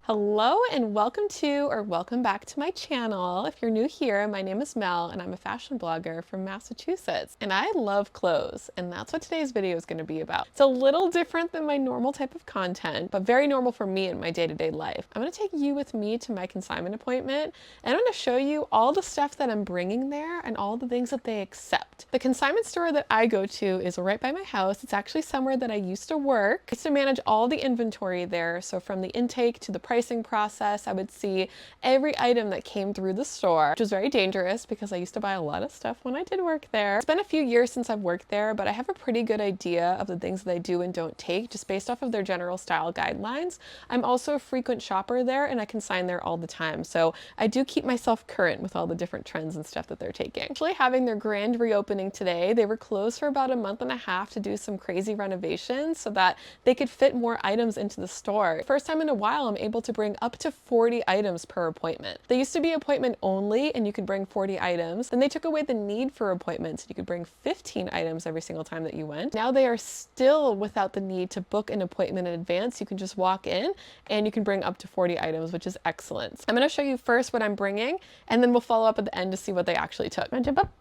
Hello and welcome back to my channel. If you're new here, my name is Mel and I'm a fashion blogger from Massachusetts and I love clothes, and that's what today's video is going to be about. It's a little different than my normal type of content, but very normal for me in my day-to-day life. I'm going to take you with me to my consignment appointment and I'm going to show you all the stuff that I'm bringing there and all the things that they accept. The consignment store that I go to is right by my house. It's actually somewhere that I used to work. I used to manage all the inventory there, so from the intake to the pricing process, I would see every item that came through the store, which was very dangerous because I used to buy a lot of stuff when I did work there. It's been a few years since I've worked there, but I have a pretty good idea of the things that they do and don't take just based off of their general style guidelines. I'm also a frequent shopper there and I consign there all the time, so I do keep myself current with all the different trends and stuff that they're taking. Actually having their grand reopening today. They were closed for about a month and a half to do some crazy renovations so that they could fit more items into the store. First time in a while I'm able to bring up to 40 items per appointment. They used to be appointment only and you could bring 40 items. Then they took away the need for appointments. You could bring 15 items every single time that you went. Now they are still without the need to book an appointment in advance. You can just walk in and you can bring up to 40 items, which is excellent. I'm going to show you first what I'm bringing and then we'll follow up at the end to see what they actually took. Jump up.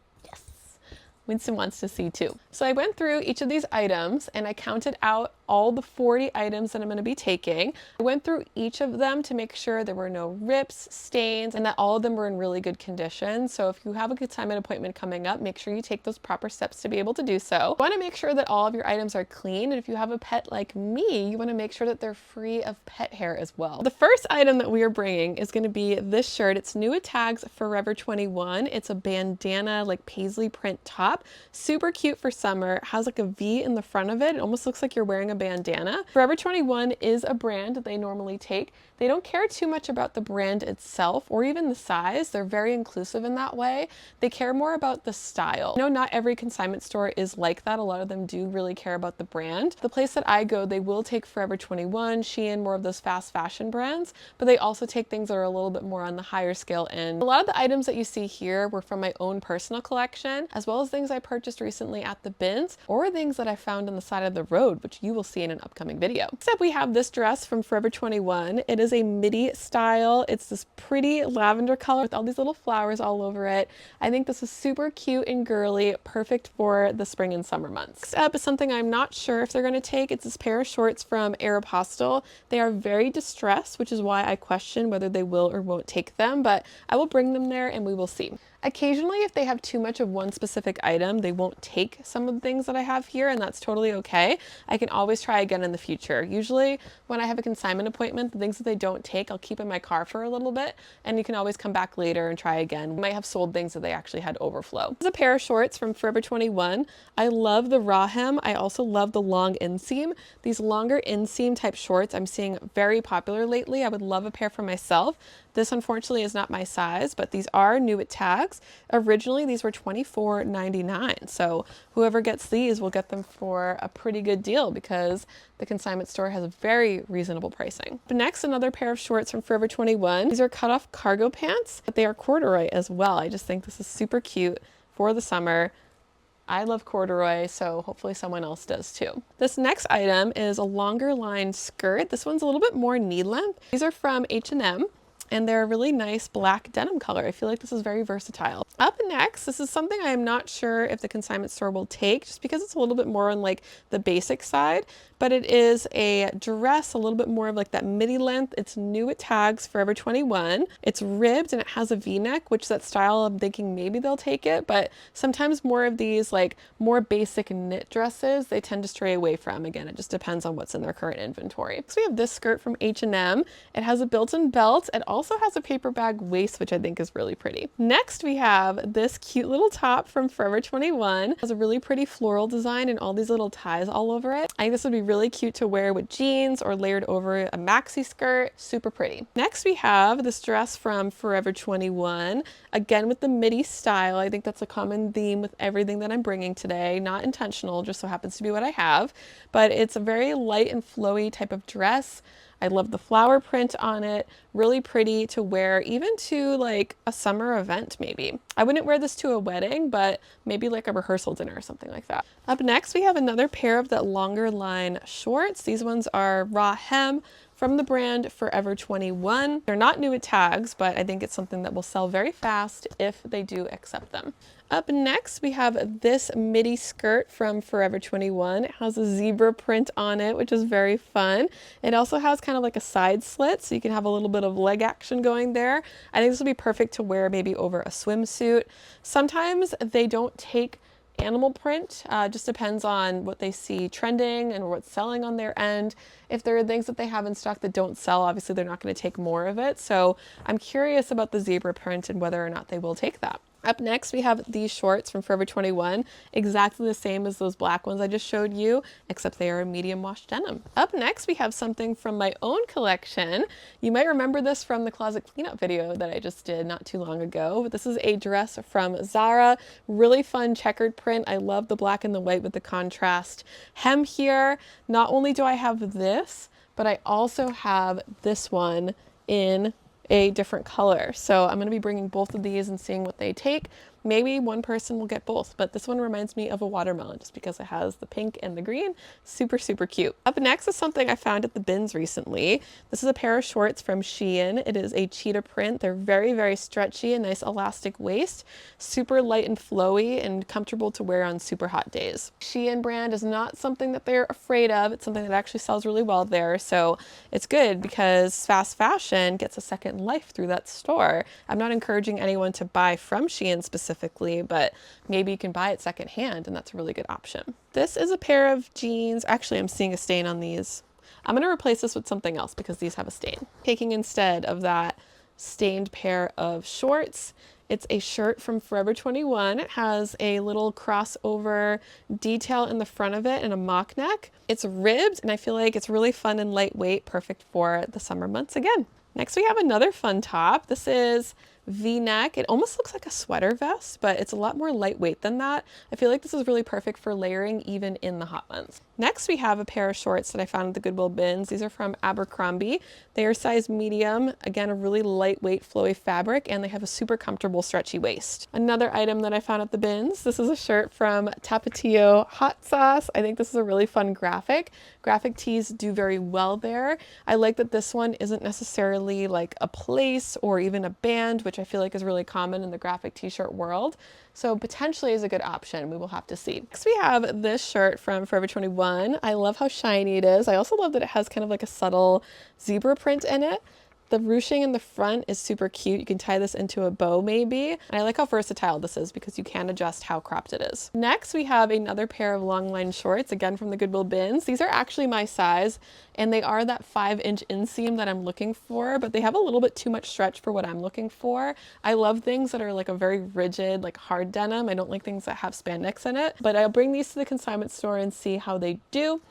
Winston wants to see too. So I went through each of these items and I counted out all the 40 items that I'm going to be taking. I went through each of them to make sure there were no rips, stains, and that all of them were in really good condition. So if you have a consignment appointment coming up, make sure you take those proper steps to be able to do so. You want to make sure that all of your items are clean, and if you have a pet like me, you want to make sure that they're free of pet hair as well. The first item that we are bringing is going to be this shirt. It's new at Tags Forever 21. It's a bandana like paisley print top. Super cute for summer. It has like a V in the front of it. It almost looks like you're wearing a bandana. Forever 21 is a brand that they normally take. They don't care too much about the brand itself or even the size. They're very inclusive in that way. They care more about the style. Not every consignment store is like that. A lot of them do really care about the brand. The place that I go, they will take Forever 21, Shein, more of those fast fashion brands, but they also take things that are a little bit more on the higher scale end. A lot of the items that you see here were from my own personal collection, as well as things I purchased recently at the bins or things that I found on the side of the road, which you will see in an upcoming video. Next up, we have this dress from Forever 21. It is a midi style. It's this pretty lavender color with all these little flowers all over it. I think this is super cute and girly, perfect for the spring and summer months. Next up is something I'm not sure if they're going to take. It's this pair of shorts from Aeropostale. They are very distressed, which is why I question whether they will or won't take them, but I will bring them there and we will see. Occasionally, if they have too much of one specific item, they won't take some of the things that I have here, and that's totally okay. I can always try again in the future. Usually, when I have a consignment appointment, the things that they don't take, I'll keep in my car for a little bit, and you can always come back later and try again. We might have sold things that they actually had overflow. This is a pair of shorts from Forever 21. I love the raw hem. I also love the long inseam. These longer inseam type shorts I'm seeing very popular lately. I would love a pair for myself. This unfortunately is not my size, but these are new at Tags. Originally, these were $24.99. So whoever gets these will get them for a pretty good deal because the consignment store has very reasonable pricing. But next, another pair of shorts from Forever 21. These are cut off cargo pants, but they are corduroy as well. I just think this is super cute for the summer. I love corduroy, so hopefully someone else does too. This next item is a longer line skirt. This one's a little bit more knee length. These are from H&M. And they're a really nice black denim color. I feel like this is very versatile. Up next, this is something I am not sure if the consignment store will take just because it's a little bit more on like the basic side, but it is a dress, a little bit more of like that midi length. It's new at Tags Forever 21. It's ribbed and it has a V-neck, which that style I'm thinking maybe they'll take it, but sometimes more of these like more basic knit dresses, they tend to stray away from. Again, it just depends on what's in their current inventory. So we have this skirt from H&M. It has a built-in belt. It also has a paper bag waist, which I think is really pretty. Next, we have this cute little top from Forever 21. It has a really pretty floral design and all these little ties all over it. I think this would be really cute to wear with jeans or layered over a maxi skirt. Super pretty. Next, we have this dress from Forever 21. Again, with the midi style. I think that's a common theme with everything that I'm bringing today. Not intentional, just so happens to be what I have. But it's a very light and flowy type of dress. I love the flower print on it. Really pretty to wear even to like a summer event maybe. I wouldn't wear this to a wedding, but maybe like a rehearsal dinner or something like that. Up next, we have another pair of that longer line shorts. These ones are raw hem from the brand Forever 21. They're not new with tags, but I think it's something that will sell very fast if they do accept them. Up next, we have this midi skirt from Forever 21. It has a zebra print on it, which is very fun. It also has kind of like a side slit, so you can have a little bit of leg action going there. I think this will be perfect to wear maybe over a swimsuit. Sometimes they don't take animal print, just depends on what they see trending and what's selling on their end. If there are things that they have in stock that don't sell, obviously they're not going to take more of it. So I'm curious about the zebra print and whether or not they will take that. Up next, we have these shorts from Forever 21, exactly the same as those black ones I just showed you, except they are a medium wash denim. Up next, we have something from my own collection. You might remember this from the closet cleanout video that I just did not too long ago, but this is a dress from Zara. Really fun checkered print. I love the black and the white with the contrast hem here. Not only do I have this, but I also have this one in a different color. So I'm going to be bringing both of these and seeing what they take. Maybe one person will get both, but this one reminds me of a watermelon just because it has the pink and the green. Super, super cute. Up next is something I found at the bins recently. This is a pair of shorts from Shein. It is a cheetah print. They're very, very stretchy, a nice elastic waist, super light and flowy and comfortable to wear on super hot days. Shein brand is not something that they're afraid of. It's something that actually sells really well there. So it's good because fast fashion gets a second life through that store. I'm not encouraging anyone to buy from Shein specifically, but maybe you can buy it secondhand, and that's a really good option. This is a pair of jeans. Actually, I'm seeing a stain on these. I'm going to replace this with something else because these have a stain. Taking instead of that stained pair of shorts, it's a shirt from Forever 21. It has a little crossover detail in the front of it and a mock neck. It's ribbed, and I feel like it's really fun and lightweight, perfect for the summer months again. Next, we have another fun top. This is V-neck. It almost looks like a sweater vest, but it's a lot more lightweight than that. I feel like this is really perfect for layering even in the hot months. Next, we have a pair of shorts that I found at the Goodwill bins. These are from Abercrombie. They are size medium. Again, a really lightweight, flowy fabric, and they have a super comfortable, stretchy waist. Another item that I found at the bins, this is a shirt from Tapatio Hot Sauce. I think this is a really fun graphic. Graphic tees do very well there. I like that this one isn't necessarily like a place or even a band, which I feel like is really common in the graphic t-shirt world. So potentially is a good option. We will have to see. Next, we have this shirt from Forever 21. I love how shiny it is. I also love that it has kind of like a subtle zebra print in it. The ruching in the front is super cute. You can tie this into a bow maybe. And I like how versatile this is because you can adjust how cropped it is. Next, we have another pair of long line shorts, again from the Goodwill bins. These are actually my size, and they are that 5-inch inseam that I'm looking for, but they have a little bit too much stretch for what I'm looking for. I love things that are like a very rigid, like hard denim. I don't like things that have spandex in it, but I'll bring these to the consignment store and see how they do.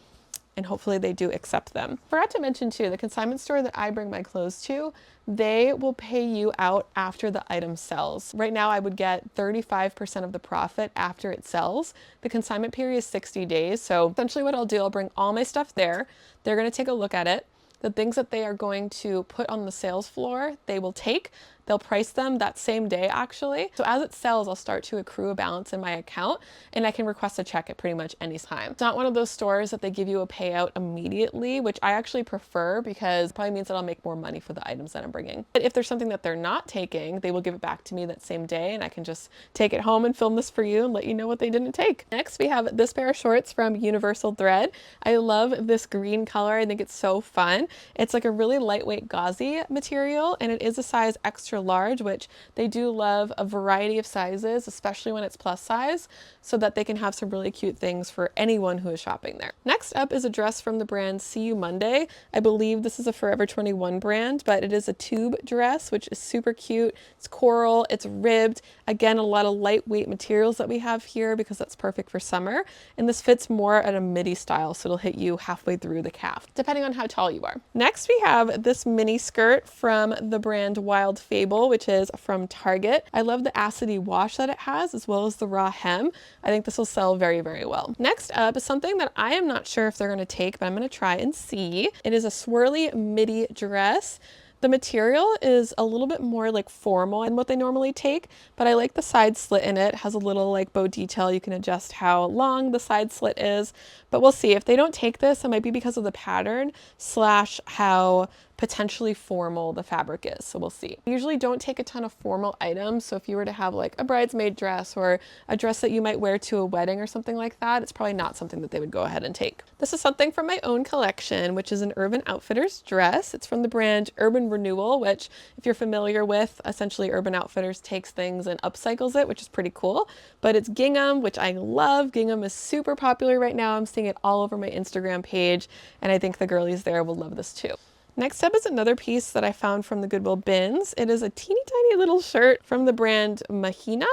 And hopefully they do accept them. Forgot to mention too, the consignment store that I bring my clothes to, they will pay you out after the item sells. Right now I would get 35% of the profit after it sells. The consignment period is 60 days. So essentially what I'll do, I'll bring all my stuff there. They're gonna take a look at it. The things that they are going to put on the sales floor, they will take. They'll price them that same day actually. So as it sells, I'll start to accrue a balance in my account and I can request a check at pretty much any time. It's not one of those stores that they give you a payout immediately, which I actually prefer because it probably means that I'll make more money for the items that I'm bringing. But if there's something that they're not taking, they will give it back to me that same day and I can just take it home and film this for you and let you know what they didn't take. Next, we have this pair of shorts from Universal Thread. I love this green color. I think it's so fun. It's like a really lightweight gauzy material and it is a size extra large, which they do love a variety of sizes, especially when it's plus size, so that they can have some really cute things for anyone who is shopping there. Next up is a dress from the brand See You Monday. I believe this is a Forever 21 brand, but it is a tube dress, which is super cute. It's coral, it's ribbed. Again, a lot of lightweight materials that we have here because that's perfect for summer. And this fits more at a midi style, so it'll hit you halfway through the calf, depending on how tall you are. Next, we have this mini skirt from the brand Wild Fable, which is from Target. I love the acidy wash that it has, as well as the raw hem. I think this will sell very, very well. Next up is something that I am not sure if they're going to take, but I'm going to try and see. It is a swirly midi dress. The material is a little bit more like formal than what they normally take, but I like the side slit in it. It has a little like bow detail. You can adjust how long the side slit is, but we'll see. If they don't take this, it might be because of the pattern slash how potentially formal the fabric is. So we'll see. I usually don't take a ton of formal items. So if you were to have like a bridesmaid dress or a dress that you might wear to a wedding or something like that, it's probably not something that they would go ahead and take. This is something from my own collection, which is an Urban Outfitters dress. It's from the brand Urban Renewal, which if you're familiar with, essentially Urban Outfitters takes things and upcycles it, which is pretty cool. But it's gingham, which I love. Gingham is super popular right now. I'm seeing it all over my Instagram page, and I think the girlies there will love this too. Next up is another piece that I found from the Goodwill bins. It is a teeny tiny little shirt from the brand Mahina,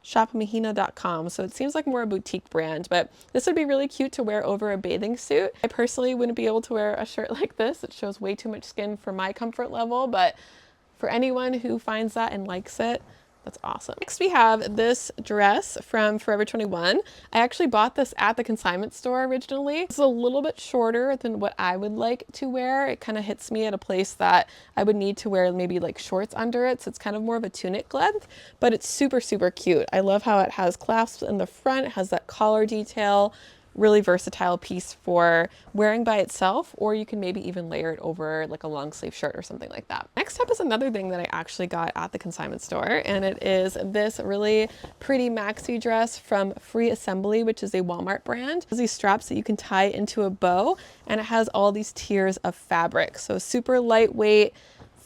shopmahina.com. So it seems like more a boutique brand, but this would be really cute to wear over a bathing suit. I personally wouldn't be able to wear a shirt like this. It shows way too much skin for my comfort level, but for anyone who finds that and likes it, that's awesome. Next we have this dress from Forever 21. I actually bought this at the consignment store originally. It's a little bit shorter than what I would like to wear. It kind of hits me at a place that I would need to wear maybe like shorts under it. So it's kind of more of a tunic length, but it's super, super cute. I love how it has clasps in the front. It has that collar detail. Really versatile piece for wearing by itself, or you can maybe even layer it over like a long sleeve shirt or something like that. Next up is another thing that I actually got at the consignment store, and it is this really pretty maxi dress from Free Assembly, which is a Walmart brand. It has these straps that you can tie into a bow, and it has all these tiers of fabric. So super lightweight,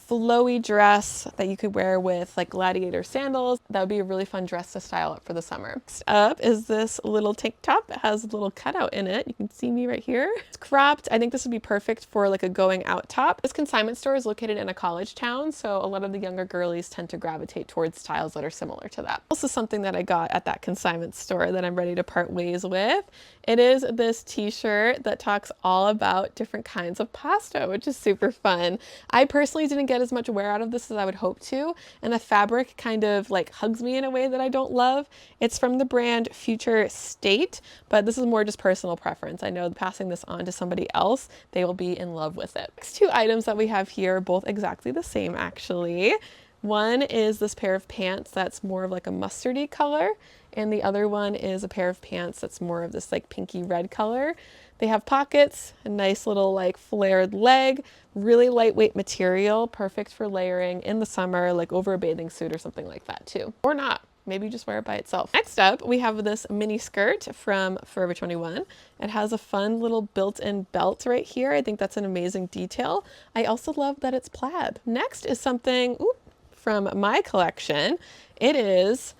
flowy dress that you could wear with like gladiator sandals. That would be a really fun dress to style up for the summer. Next up is this little tank top that has a little cutout in it. You can see me right here. It's cropped. I think this would be perfect for like a going out top. This consignment store is located in a college town, so a lot of the younger girlies tend to gravitate towards styles that are similar to that. Also something that I got at that consignment store that I'm ready to part ways with. It is this t-shirt that talks all about different kinds of pasta, which is super fun. I personally didn't get as much wear out of this as I would hope to, and the fabric kind of like hugs me in a way that I don't love. It's from the brand Future State, but this is more just personal preference. I know passing this on to somebody else, they will be in love with it. Next two items that we have here are both exactly the same actually. One is this pair of pants that's more of like a mustardy color, and the other one is a pair of pants that's more of this like pinky red color. They have pockets, a nice little like flared leg, really lightweight material, perfect for layering in the summer, like over a bathing suit or something like that too. Or not, maybe just wear it by itself. Next up, we have this mini skirt from Forever 21. It has a fun little built-in belt right here. I think that's an amazing detail. I also love that it's plaid. Next is something from my collection. It is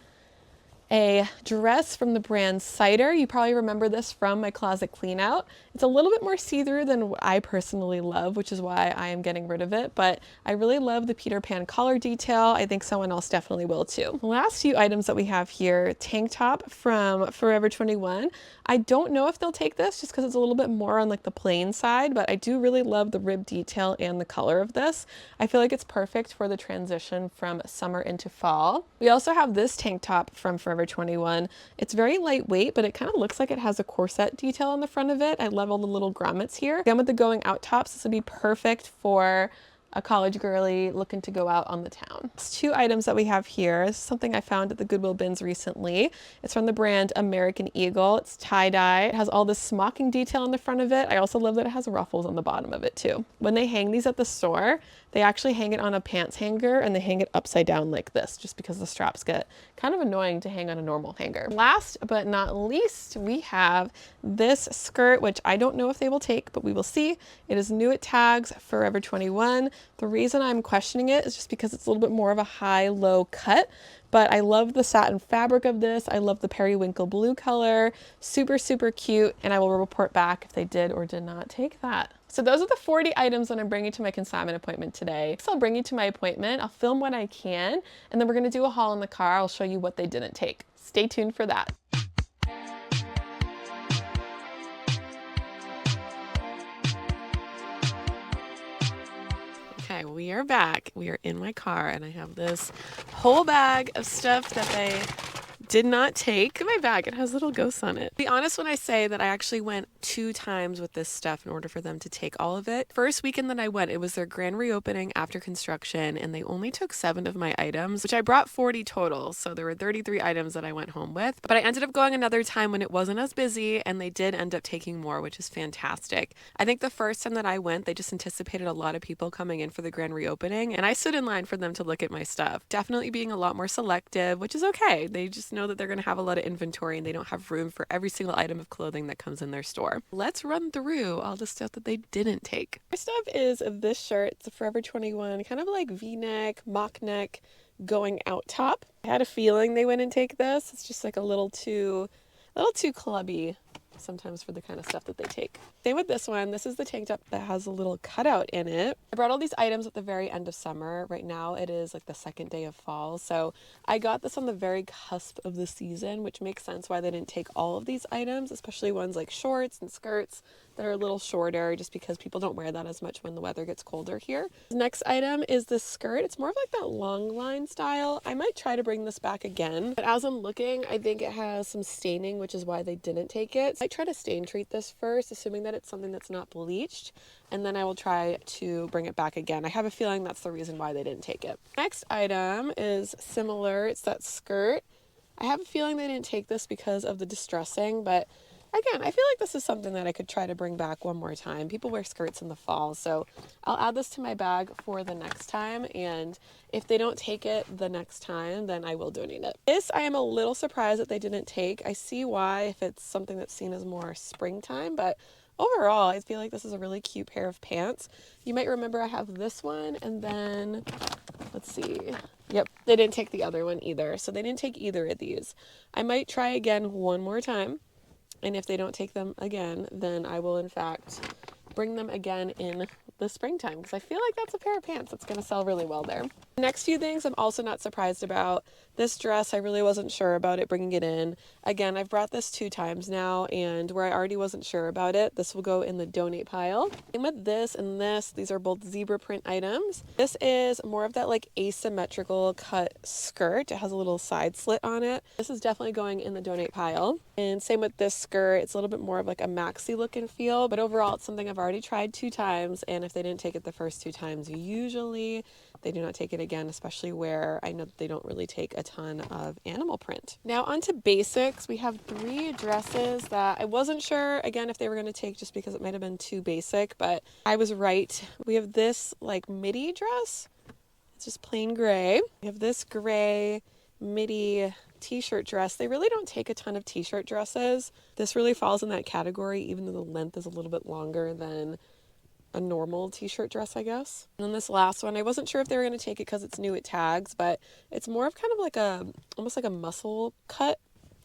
a dress from the brand Cider. You probably remember this from my closet clean out. It's a little bit more see-through than what I personally love, which is why I am getting rid of it, but I really love the Peter Pan collar detail. I think someone else definitely will too. The last few items that we have here, tank top from Forever 21. I don't know if they'll take this just because it's a little bit more on like the plain side, but I do really love the rib detail and the color of this. I feel like it's perfect for the transition from summer into fall. We also have this tank top from Forever 21. It's very lightweight, but it kind of looks like it has a corset detail on the front of it. I love all the little grommets here. Again, with the going out tops, this would be perfect for a college girly looking to go out on the town. These two items that we have here is something I found at the Goodwill bins recently. It's from the brand American Eagle. It's tie-dye. It has all this smocking detail on the front of it. I also love that it has ruffles on the bottom of it too. When they hang these at the store, they actually hang it on a pants hanger and they hang it upside down like this, just because the straps get kind of annoying to hang on a normal hanger. Last but not least, we have this skirt, which I don't know if they will take, but we will see. It is new at tags, Forever 21. The reason I'm questioning it is just because it's a little bit more of a high-low cut, but I love the satin fabric of this. I love the periwinkle blue color, super, super cute, and I will report back if they did or did not take that. So those are the 40 items that I'm bringing to my consignment appointment today. So I'll bring you to my appointment, I'll film what I can, and then we're gonna do a haul in the car. I'll show you what they didn't take. Stay tuned for that. Okay, we are back. We are in my car and I have this whole bag of stuff that they did not take my bag. It has little ghosts on it. Be honest when I say that I actually went 2 times with this stuff in order for them to take all of it. First weekend that I went, it was their grand reopening after construction, and they only took 7 of my items, which I brought 40 total. So there were 33 items that I went home with. But I ended up going another time when it wasn't as busy, and they did end up taking more, which is fantastic. I think the first time that I went, they just anticipated a lot of people coming in for the grand reopening, and I stood in line for them to look at my stuff. Definitely being a lot more selective, which is okay. They just know that they're going to have a lot of inventory and they don't have room for every single item of clothing that comes in their store. Let's run through all the stuff that they didn't take. First up is this shirt. It's a Forever 21, kind of like V-neck, mock neck, going out top. I had a feeling they wouldn't take this. It's just like a little too clubby sometimes for the kind of stuff that they take. Same with this one. This is the tank top that has a little cutout in it. I brought all these items at the very end of summer. Right now it is like the second day of fall. So I got this on the very cusp of the season, which makes sense why they didn't take all of these items, especially ones like shorts and skirts that are a little shorter, just because people don't wear that as much when the weather gets colder here. The next item is this skirt. It's more of like that long line style. I might try to bring this back again, but as I'm looking, I think it has some staining, which is why they didn't take it. I try to stain treat this first, assuming that it's something that's not bleached, and then I will try to bring it back again. I have a feeling that's the reason why they didn't take it. Next item is similar. It's that skirt. I have a feeling they didn't take this because of the distressing, but again, I feel like this is something that I could try to bring back one more time. People wear skirts in the fall, so I'll add this to my bag for the next time, and if they don't take it the next time, then I will donate it. This, I am a little surprised that they didn't take. I see why if it's something that's seen as more springtime, but overall, I feel like this is a really cute pair of pants. You might remember I have this one, and then, let's see. Yep, they didn't take the other one either, so they didn't take either of these. I might try again one more time. And if they don't take them again, then I will, in fact, bring them again in the springtime, because I feel like that's a pair of pants that's going to sell really well there. Next few things I'm also not surprised about. This dress, I really wasn't sure about it bringing it in. Again, I've brought this 2 times now, and where I already wasn't sure about it, this will go in the donate pile. And with this and this, these are both zebra print items. This is more of that like asymmetrical cut skirt. It has a little side slit on it. This is definitely going in the donate pile. And same with this skirt. It's a little bit more of like a maxi look and feel, but overall it's something I've already tried 2 times, and if they didn't take it the first 2 times, usually they do not take it again, especially where I know that they don't really take a ton of animal print. Now on to basics. We have 3 dresses that I wasn't sure, again, if they were going to take just because it might have been too basic, but I was right. We have this like midi dress. It's just plain gray. We have this gray midi t-shirt dress. They really don't take a ton of t-shirt dresses. This really falls in that category, even though the length is a little bit longer than a normal t-shirt dress, I guess. And then this last one, I wasn't sure if they were going to take it because it's new at tags, but it's more of kind of like almost like a muscle cut.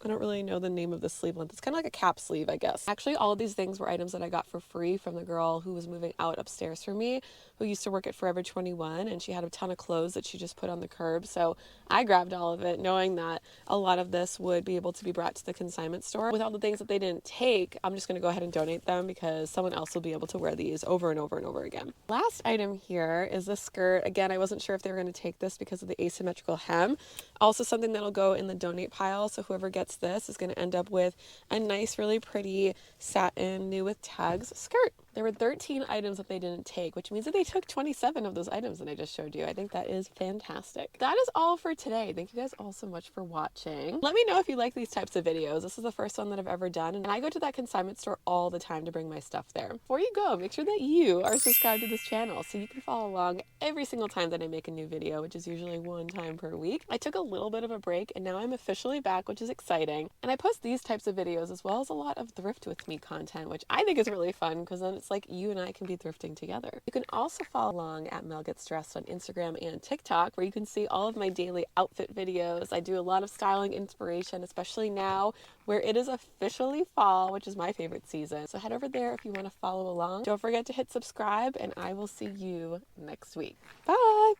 I don't really know the name of the sleeve length. It's kind of like a cap sleeve, I guess. Actually, all of these things were items that I got for free from the girl who was moving out upstairs from me, who used to work at Forever 21, and she had a ton of clothes that she just put on the curb. So I grabbed all of it, knowing that a lot of this would be able to be brought to the consignment store. With all the things that they didn't take, I'm just going to go ahead and donate them because someone else will be able to wear these over and over and over again. Last item here is this skirt. Again, I wasn't sure if they were going to take this because of the asymmetrical hem. Also something that'll go in the donate pile, so whoever gets this is going to end up with a nice, really pretty satin new with tags skirt. There were 13 items that they didn't take, which means that they took 27 of those items that I just showed you. I think that is fantastic. That is all for today. Thank you guys all so much for watching. Let me know if you like these types of videos. This is the first one that I've ever done, and I go to that consignment store all the time to bring my stuff there. Before you go, make sure that you are subscribed to this channel so you can follow along every single time that I make a new video, which is usually 1 time per week. I took a little bit of a break, and now I'm officially back, which is exciting. And I post these types of videos as well as a lot of thrift with me content, which I think is really fun because then it's like you and I can be thrifting together. You can also follow along at Mel Gets Dressed on Instagram and TikTok, where you can see all of my daily outfit videos. I do a lot of styling inspiration, especially now where it is officially fall, which is my favorite season. So head over there if you want to follow along. Don't forget to hit subscribe, and I will see you next week. Bye!